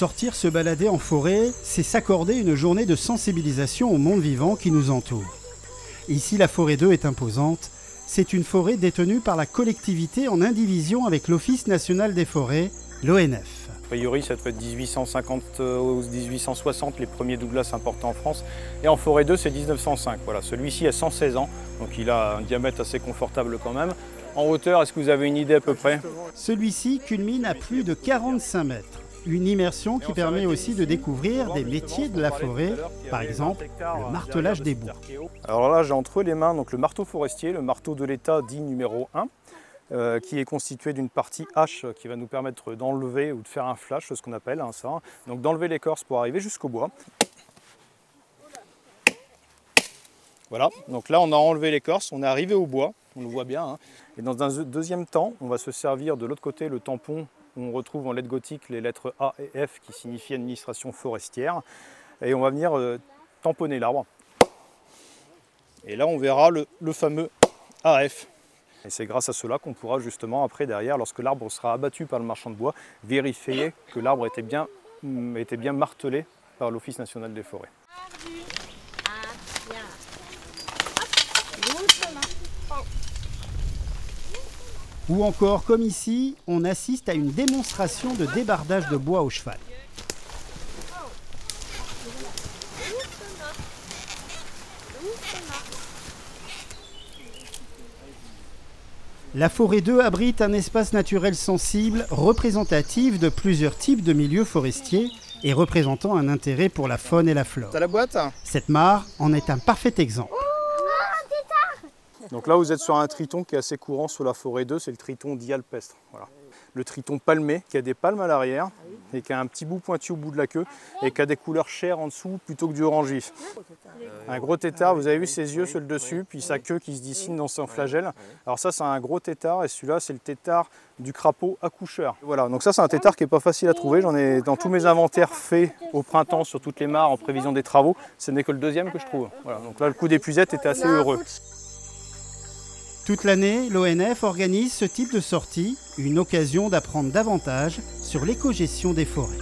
Sortir se balader en forêt, c'est s'accorder une journée de sensibilisation au monde vivant qui nous entoure. Ici, la forêt 2 est imposante. C'est une forêt détenue par la collectivité en indivision avec l'Office national des forêts, l'ONF. A priori, ça doit être 1850 ou 1860, les premiers Douglas importés en France. Et en forêt 2, c'est 1905. Voilà. Celui-ci a 116 ans, donc il a un diamètre assez confortable quand même. En hauteur, est-ce que vous avez une idée à peu près? Celui-ci culmine à plus de 45 mètres. Une immersion qui permet aussi de découvrir des métiers de la forêt, par exemple le martelage des bois. Alors là, j'ai entre les mains donc, le marteau forestier, le marteau de l'État dit numéro 1, qui est constitué d'une partie hache qui va nous permettre d'enlever ou de faire un flash, ce qu'on appelle ça. Donc d'enlever l'écorce pour arriver jusqu'au bois. Voilà, donc là on a enlevé l'écorce, on est arrivé au bois, on le voit bien. Et dans un deuxième temps, on va se servir de l'autre côté le tampon. On retrouve en lettres gothiques les lettres A et F qui signifient administration forestière. Et on va venir tamponner l'arbre. Et là on verra le fameux AF. Et c'est grâce à cela qu'on pourra justement après derrière, lorsque l'arbre sera abattu par le marchand de bois, vérifier que l'arbre était bien martelé par l'Office national des forêts. Ou encore, comme ici, on assiste à une démonstration de débardage de bois au cheval. La forêt 2 abrite un espace naturel sensible représentatif de plusieurs types de milieux forestiers et représentant un intérêt pour la faune et la flore. T'as la boîte? Cette mare en est un parfait exemple. Donc là, vous êtes sur un triton qui est assez courant sur la forêt 2, c'est le triton dialpestre. Voilà. Le triton palmé, qui a des palmes à l'arrière et qui a un petit bout pointu au bout de la queue et qui a des couleurs chères en dessous plutôt que du orange vif. Un gros tétard, vous avez vu ses yeux sur le dessus, puis sa queue qui se dessine dans son flagelle. Alors ça, c'est un gros tétard et celui-là, c'est le tétard du crapaud accoucheur. Voilà, donc ça, c'est un tétard qui n'est pas facile à trouver. J'en ai dans tous mes inventaires faits au printemps sur toutes les mares en prévision des travaux. Ce n'est que le deuxième que je trouve. Voilà, donc là, le coup d'épuisette était assez heureux. Toute l'année, l'ONF organise ce type de sortie, une occasion d'apprendre davantage sur l'éco-gestion des forêts.